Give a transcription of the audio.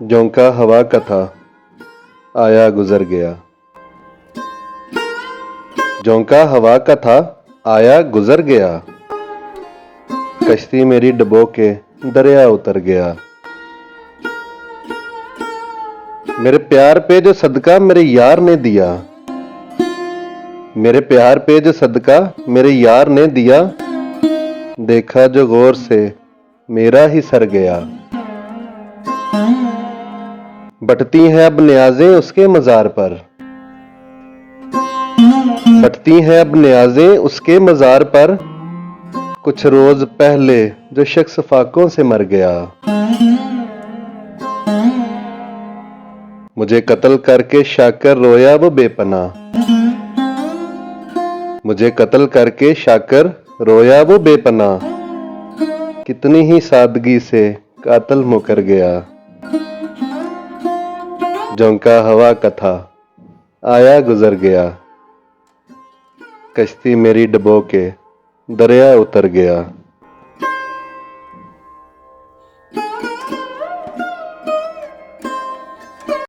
झोंका हवा का था, आया गुजर गया। झोंका हवा का था, आया गुजर गया। कश्ती मेरी डुबो के दरिया उतर गया। मेरे प्यार पे जो सदका मेरे यार ने दिया, मेरे प्यार पे जो सदका मेरे यार ने दिया, देखा जो गौर से मेरा ही सर गया। बटती हैं अब न्याज़ें उसके मज़ार पर, बटती हैं अब न्याज़ें उसके मज़ार पर। कुछ रोज पहले जो शख्स फाकों से मर गया। मुझे कत्ल करके शाकर रोया वो बेपनाह, मुझे कत्ल करके शाकर रोया वो बेपनाह। कितनी ही सादगी से कातिल मुकर गया। झोंका हवा का था, आया गुजर गया। कश्ती मेरी डुबो के दरिया उतर गया।